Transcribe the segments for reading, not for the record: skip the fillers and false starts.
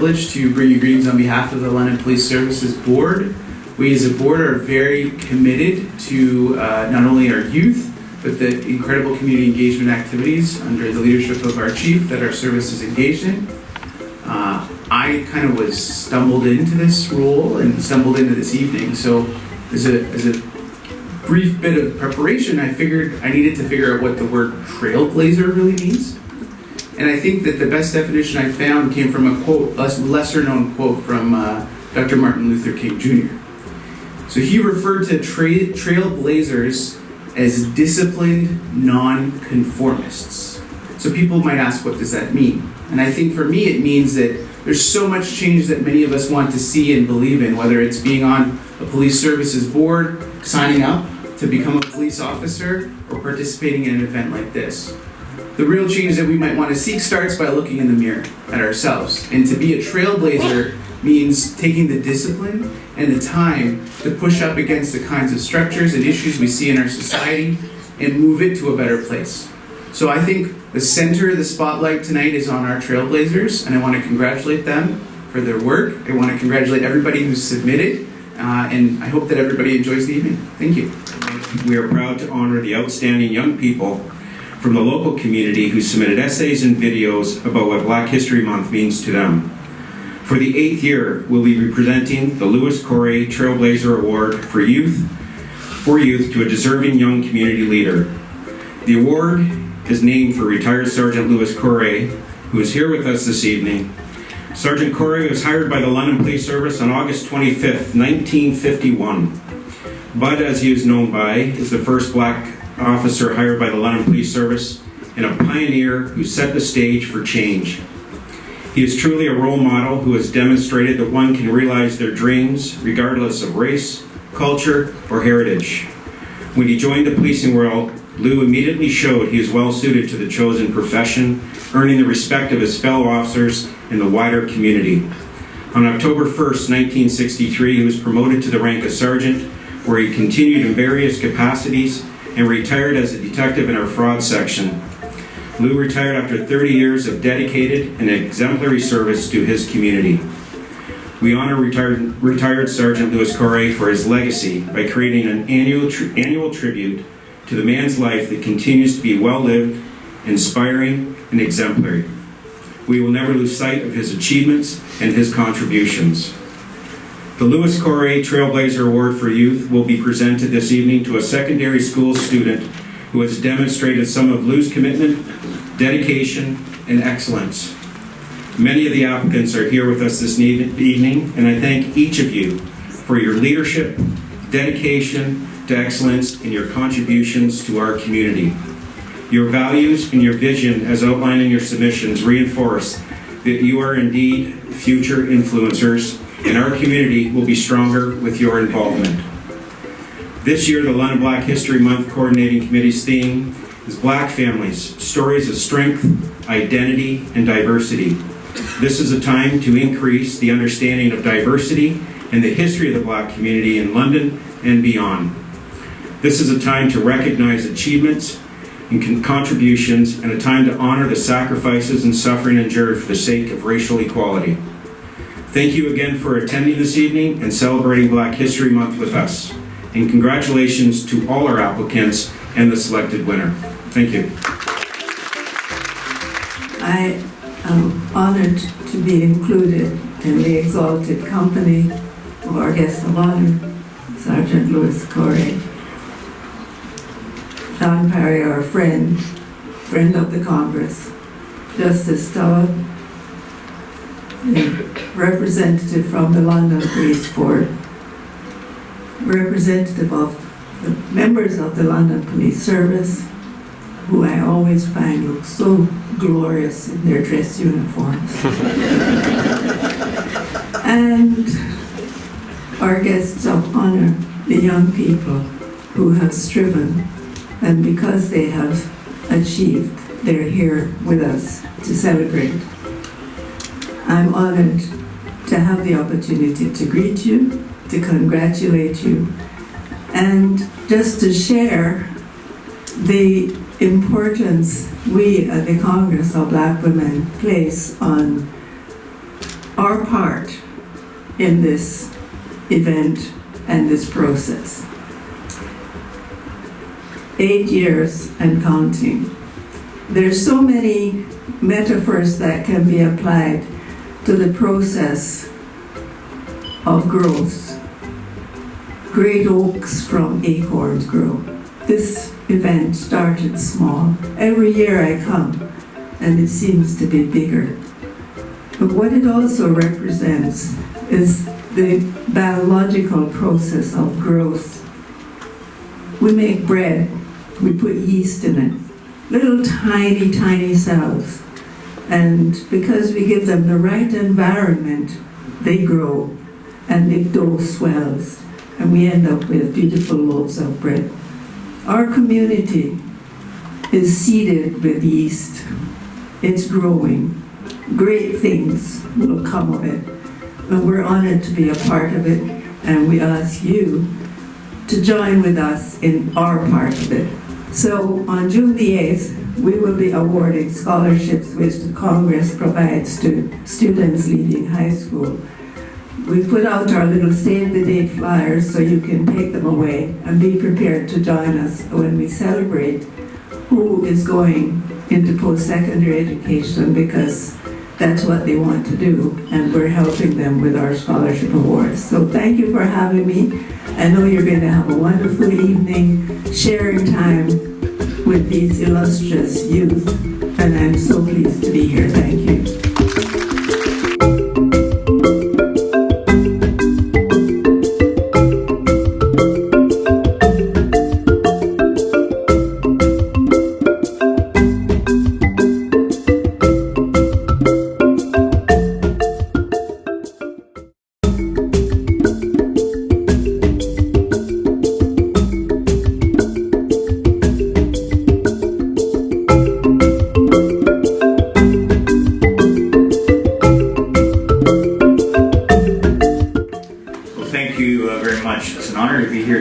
privilege to bring you greetings on behalf of the London Police Services Board. We as a board are very committed to not only our youth, but the incredible community engagement activities under the leadership of our chief that our service is engaged in. I kind of stumbled into this role and stumbled into this evening, so as a brief bit of preparation, I figured I needed to figure out what the word trailblazer really means. And I think that the best definition I found came from a quote, a lesser known quote from Dr. Martin Luther King Jr. So he referred to trailblazers as disciplined nonconformists. So people might ask, what does that mean? And I think for me it means that there's so much change that many of us want to see and believe in, whether it's being on a police services board, signing up to become a police officer, or participating in an event like this. The real change that we might want to seek starts by looking in the mirror at ourselves. And to be a trailblazer means taking the discipline and the time to push up against the kinds of structures and issues we see in our society and move it to a better place. So I think the center of the spotlight tonight is on our trailblazers, and I want to congratulate them for their work. I want to congratulate everybody who's submitted, and I hope that everybody enjoys the evening. Thank you. We are proud to honor the outstanding young people from the local community who submitted essays and videos about what Black History Month means to them. For the 8th year, we'll be presenting the Coray Trailblazer Award for youth to a deserving young community leader. The award is named for retired Sergeant Louis Coray, who is here with us this evening. Sergeant Coray was hired by the London Police Service on August 25th, 1951. Bud, as he is known by, is the first Black officer hired by the London Police Service and a pioneer who set the stage for change. He is truly a role model who has demonstrated that one can realize their dreams regardless of race, culture, or heritage. When he joined the policing world, Lou immediately showed he is well suited to the chosen profession, earning the respect of his fellow officers in the wider community. On October 1st, 1963, he was promoted to the rank of sergeant, where he continued in various capacities and retired as a detective in our fraud section. Lou retired after 30 years of dedicated and exemplary service to his community. We honor retired Sergeant Louis Coray for his legacy by creating an annual tribute to the man's life that continues to be well-lived, inspiring, and exemplary. We will never lose sight of his achievements and his contributions. The Louis Coray Trailblazer Award for Youth will be presented this evening to a secondary school student who has demonstrated some of Lou's commitment, dedication, and excellence. Many of the applicants are here with us this evening, and I thank each of you for your leadership, dedication to excellence, and your contributions to our community. Your values and your vision, as outlined in your submissions, reinforce that you are indeed future influencers, and our community will be stronger with your involvement. This year, the London Black History Month Coordinating Committee's theme is Black Families, Stories of Strength, Identity, and Diversity. This is a time to increase the understanding of diversity and the history of the Black community in London and beyond. This is a time to recognize achievements and contributions, and a time to honor the sacrifices and suffering endured for the sake of racial equality. Thank you again for attending this evening and celebrating Black History Month with us. And congratulations to all our applicants and the selected winner. Thank you. I am honored to be included in the exalted company of our guest of honor, Sergeant Louis Coray. John Parry, our friend of the Congress, Justice Todd, representative from the London Police Board, representative of the members of the London Police Service, who I always find look so glorious in their dress uniforms. And our guests of honor, the young people who have striven, and because they have achieved, they're here with us to celebrate. I'm honored to have the opportunity to greet you, to congratulate you, and just to share the importance we at the Congress of Black Women place on our part in this event and this process. 8 years and counting. There's so many metaphors that can be applied to the process of growth. Great oaks from acorns grow. This event started small. Every year I come and it seems to be bigger. But what it also represents is the biological process of growth. We make bread, we put yeast in it, little tiny, tiny cells. And because we give them the right environment, they grow and the dough swells and we end up with beautiful loaves of bread. Our community is seeded with yeast. It's growing. Great things will come of it. And we're honored to be a part of it, and we ask you to join with us in our part of it. So on June the 8th, we will be awarding scholarships which the Congress provides to students leaving high school. We put out our little save the date flyers so you can take them away and be prepared to join us when we celebrate who is going into post-secondary education, because that's what they want to do, and we're helping them with our scholarship awards. So thank you for having me. I know you're going to have a wonderful evening sharing time with these illustrious youth, and I'm so pleased to be here. Thank you.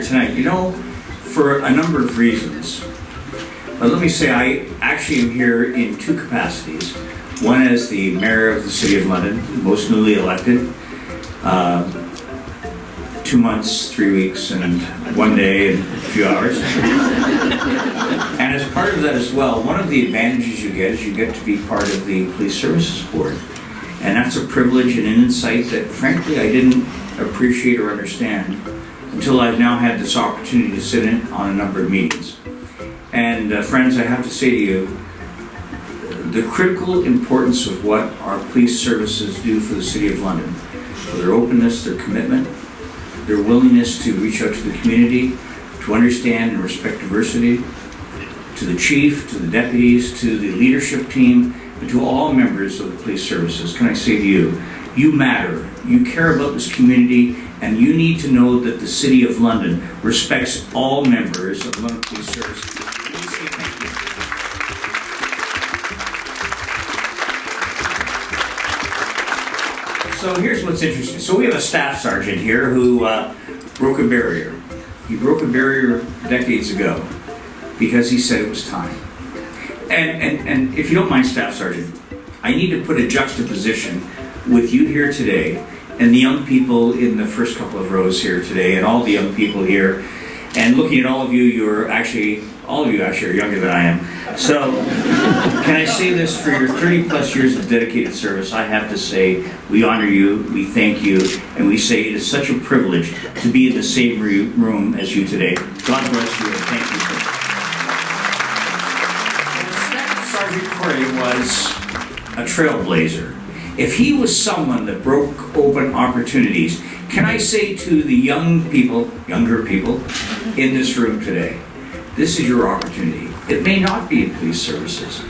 Tonight, you know, for a number of reasons. But let me say, I actually am here in two capacities. One as the mayor of the City of London, most newly elected. 2 months, 3 weeks, and 1 day and a few hours. And as part of that as well, one of the advantages you get is you get to be part of the Police Services Board. And that's a privilege and an insight that, frankly, I didn't appreciate or understand until I've now had this opportunity to sit in on a number of meetings. And friends, I have to say to you, the critical importance of what our police services do for the City of London, their openness, their commitment, their willingness to reach out to the community, to understand and respect diversity, to the chief, to the deputies, to the leadership team, and to all members of the police services, can I say to you, you matter. You care about this community, and you need to know that the City of London respects all members of London Police Services. Please say thank you. So here's what's interesting. So we have a staff sergeant here who broke a barrier. He broke a barrier decades ago because he said it was time. And if you don't mind, Staff Sergeant, I need to put a juxtaposition with you here today and the young people in the first couple of rows here today and all the young people here. And looking at all of you, all of you actually are younger than I am. So can I say this, for your 30 plus years of dedicated service, I have to say we honor you, we thank you, and we say it is such a privilege to be in the same room as you today. God bless you and thank you. Sergeant Coray was a trailblazer. If he was someone that broke open opportunities, can I say to the younger people in this room today, this is your opportunity. It may not be in police services,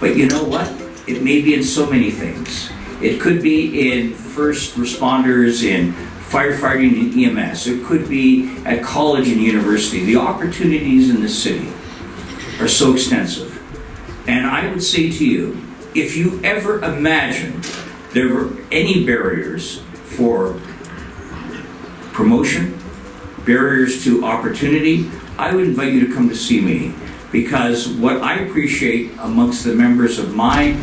but you know what? It may be in so many things. It could be in first responders, in firefighting and EMS. It could be at college and university. The opportunities in this city are so extensive. And I would say to you, if you ever imagined there were any barriers for promotion, barriers to opportunity, I would invite you to come to see me, because what I appreciate amongst the members of my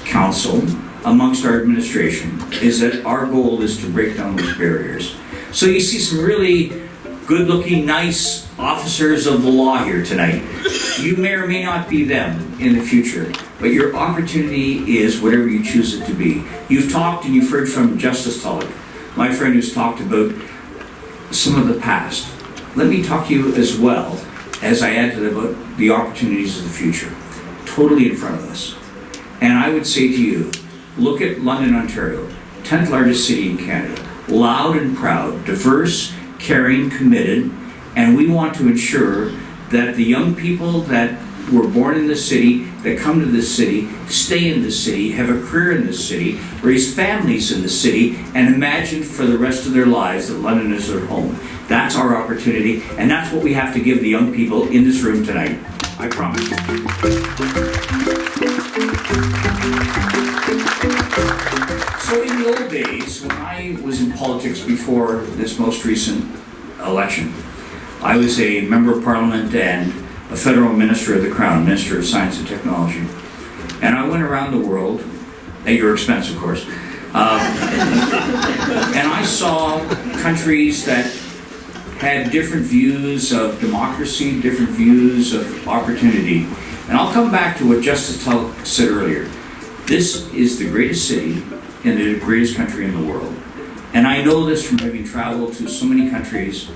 council, amongst our administration is that our goal is to break down those barriers. So you see some really good-looking, nice officers of the law here tonight. You may or may not be them in the future, but your opportunity is whatever you choose it to be. You've talked and you've heard from Justice Tulloch, my friend who's talked about some of the past. Let me talk to you as well as I add to that about the opportunities of the future, totally in front of us. And I would say to you, look at London, Ontario, 10th largest city in Canada, loud and proud, diverse, caring, committed, and we want to ensure that the young people that were born in this city, that come to this city, stay in this city, have a career in this city, raise families in the city, and imagine for the rest of their lives that London is their home. That's our opportunity, and that's what we have to give the young people in this room tonight. I promise. So in the old days, when I was in politics before this most recent election, I was a member of Parliament and a federal minister of the Crown, Minister of Science and Technology. And I went around the world, at your expense, of course, and I saw countries that had different views of democracy, different views of opportunity. And I'll come back to what Justice Tulloch said earlier. This is the greatest city and the greatest country in the world. And I know this from having traveled to so many countries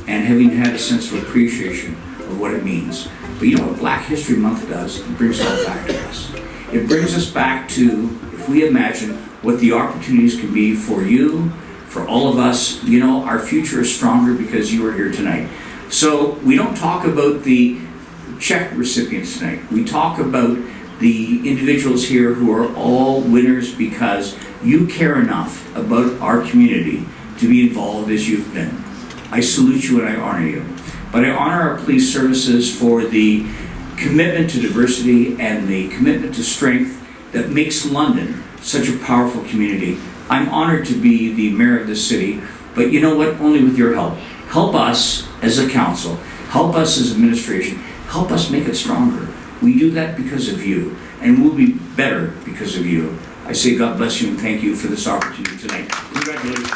and having had a sense of appreciation of what it means. But you know what Black History Month does? It brings it all back to us. It brings us back to, if we imagine what the opportunities can be for you, for all of us, you know, our future is stronger because you are here tonight. So we don't talk about the check recipients tonight. We talk about the individuals here who are all winners because you care enough about our community to be involved as you've been. I salute you and I honor you. But I honor our police services for the commitment to diversity and the commitment to strength that makes London such a powerful community. I'm honored to be the mayor of this city, but you know what? Only with your help. Help us as a council, help us as administration, help us make it stronger. We do that because of you, and we'll be better because of you. I say God bless you and thank you for this opportunity tonight. Congratulations.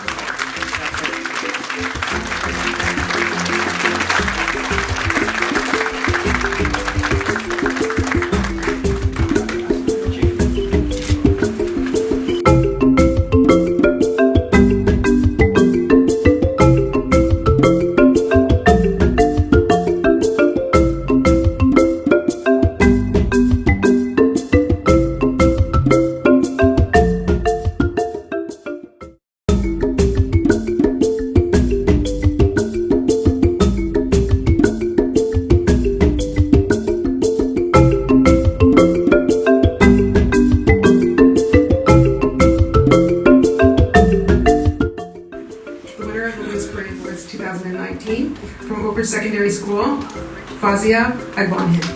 Secondary School, Fazia Agvanhin.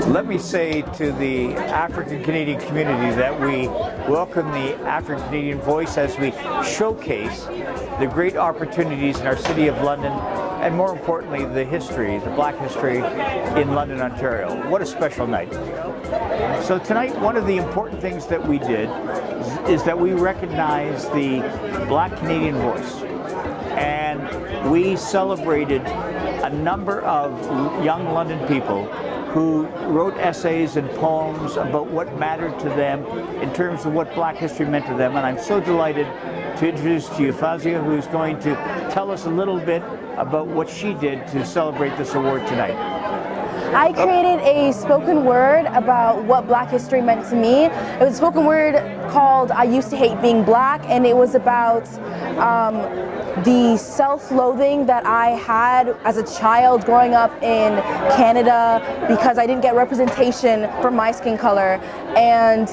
Let me say to the African Canadian community that we welcome the African Canadian voice as we showcase the great opportunities in our city of London, and more importantly, the history, the Black history in London, Ontario. What a special night. So tonight, one of the important things that we did is that we recognize the Black Canadian voice. And we celebrated a number of young London people who wrote essays and poems about what mattered to them in terms of what Black history meant to them. And I'm so delighted to introduce to you Fazia, who's going to tell us a little bit about what she did to celebrate this award tonight. I created a spoken word about what Black history meant to me. It was a spoken word called I Used to Hate Being Black, and it was about the self-loathing that I had as a child growing up in Canada because I didn't get representation for my skin color. And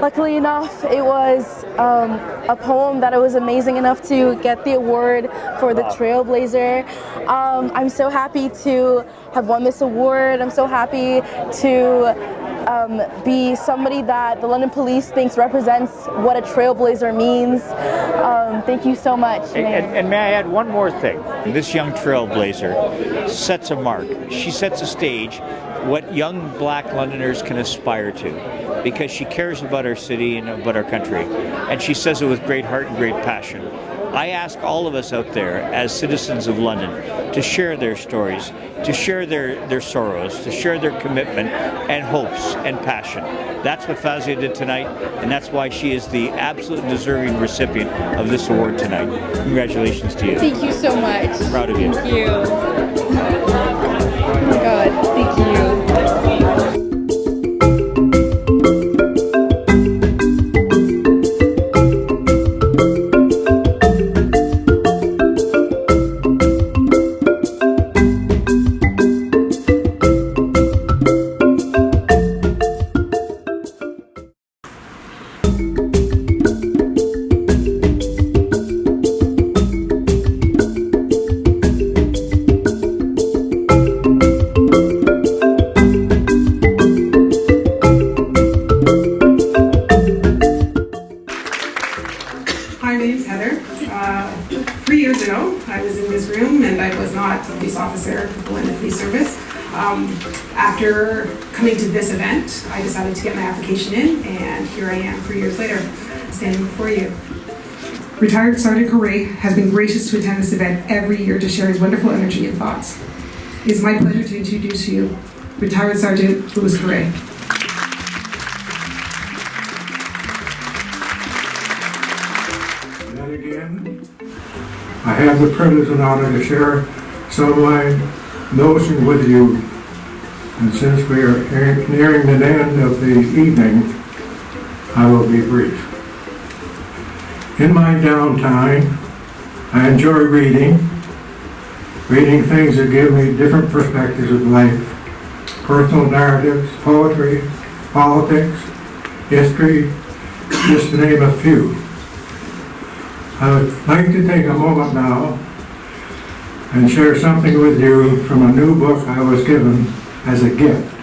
luckily enough, it was a poem that I was amazing enough to get the award for the Trailblazer. I'm so happy to have won this award. I'm so happy to be somebody that the London Police thinks represents what a trailblazer means. Thank you so much. And may I add one more thing? This young trailblazer sets a mark. She sets a stage what young Black Londoners can aspire to, because she cares about our city and about our country, and she says it with great heart and great passion. I ask all of us out there as citizens of London to share their stories, to share their sorrows, to share their commitment and hopes and passion. That's what Fazia did tonight, and that's why she is the absolute deserving recipient of this award tonight. Congratulations to you. Thank you so much. Proud of you. Thank you. Oh my God, thank you. Hi, my name's Heather. 3 years ago, I was in this room and I was not a police officer in the police service. After coming to this event, I decided to get my application in, and here I am 3 years later, standing before you. Retired Sergeant Coray has been gracious to attend this event every year to share his wonderful energy and thoughts. It is my pleasure to introduce to you Retired Sergeant Louis Coray. Again, I have the privilege and honor to share some of my notions with you. And since we are nearing the end of the evening, I will be brief. In my downtime, I enjoy reading things that give me different perspectives of life, personal narratives, poetry, politics, history, just to name a few. I would like to take a moment now and share something with you from a new book I was given as a gift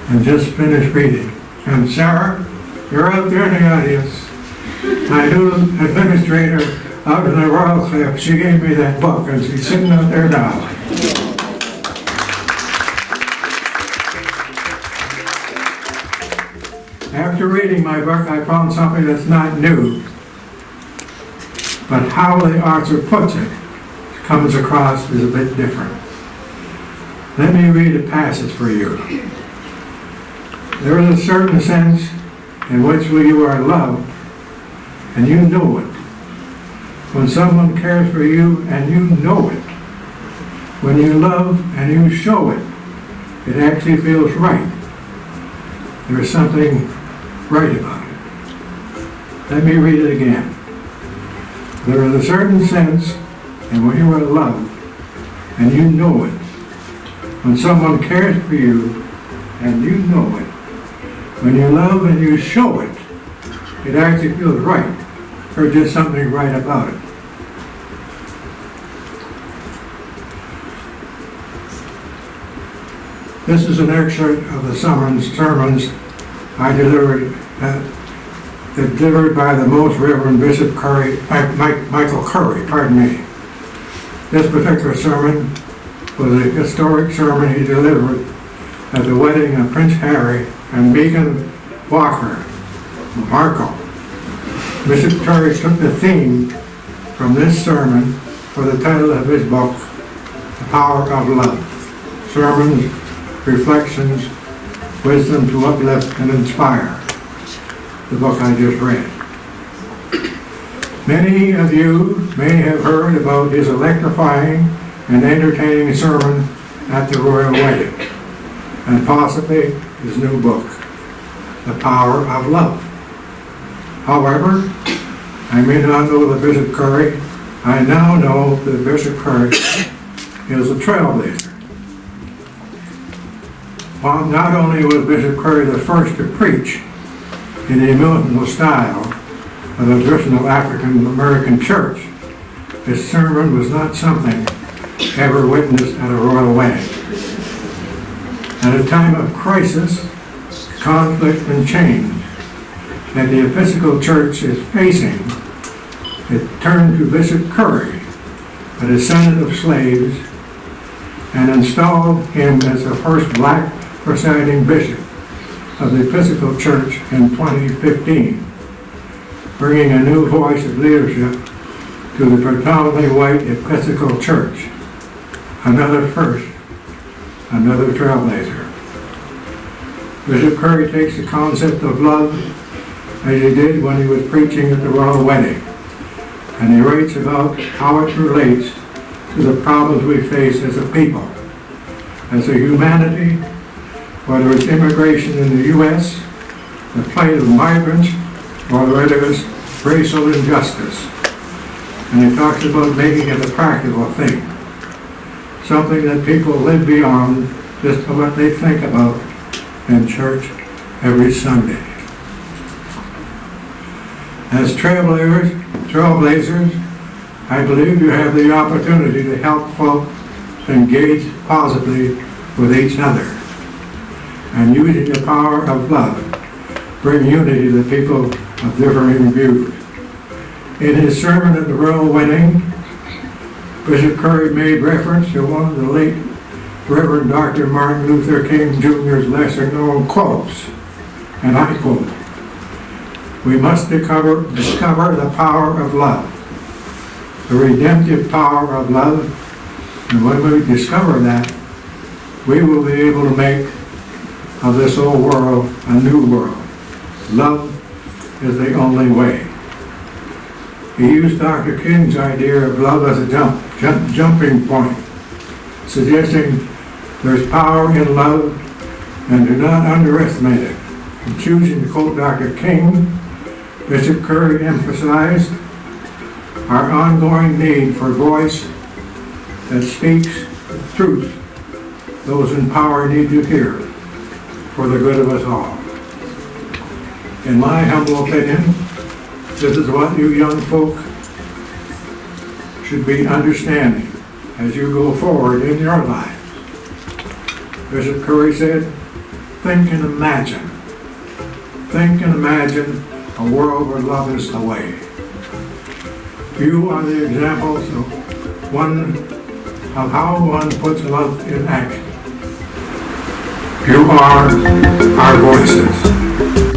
and just finished reading. And Sarah, you're out there in the audience. My new administrator out in the Royal Cliff, she gave me that book and she's sitting out there now. After reading my book, I found something that's not new, but how the author puts it comes across as a bit different. Let me read a passage for you. There is a certain sense in which you are loved, and you know it. When someone cares for you and you know it. When you love and you show it, it actually feels right. There's something right about it. Let me read it again. There is a certain sense in which you are loved, and you know it. When someone cares for you, and you know it. When you love and you show it, it actually feels right. There's just something right about it. This is an excerpt of the sermons I delivered by the Most Reverend Bishop Coray, Michael Coray, pardon me. This particular sermon was a historic sermon he delivered at the wedding of Prince Harry and Megan Walker, Markle. Bishop Coray took the theme from this sermon for the title of his book, The Power of Love. Sermons Reflections, Wisdom to Uplift and Inspire, the book I just read. Many of you may have heard about his electrifying and entertaining sermon at the royal wedding, and possibly his new book, The Power of Love. However, I may not know the Bishop Coray. I now know that Bishop Coray is a trailblazer. While not only was Bishop Coray the first to preach in the emotional style of the traditional African American church, his sermon was not something ever witnessed at a royal wedding. At a time of crisis, conflict, and change that the Episcopal Church is facing, it turned to Bishop Coray, a descendant of slaves, and installed him as the first black presiding bishop of the Episcopal Church in 2015, bringing a new voice of leadership to the predominantly white Episcopal Church. Another first, another trailblazer. Bishop Coray takes the concept of love as he did when he was preaching at the royal wedding, and he writes about how it relates to the problems we face as a people, as a humanity, whether it's immigration in the U.S., the plight of migrants, or whether it's racial injustice. And he talks about making it a practical thing, something that people live beyond just what they think about in church every Sunday. As trailblazers, I believe you have the opportunity to help folk engage positively with each other, and using the power of love, bring unity to people of differing views. In his sermon at the royal wedding, Bishop Coray made reference to one of the late Reverend Dr. Martin Luther King Jr.'s lesser-known quotes, and I quote, "We must discover the power of love, the redemptive power of love, and when we discover that, we will be able to make of this old world a new world. Love is the only way." He used Dr. King's idea of love as a jumping point, suggesting there's power in love and do not underestimate it. In choosing to quote Dr. King, Bishop Coray emphasized our ongoing need for a voice that speaks the truth those in power need to hear for the good of us all. In my humble opinion, this is what you young folk should be understanding as you go forward in your lives. Bishop Coray said, think and imagine a world where love is the way. You are the examples of how one puts love in action. You are our voices.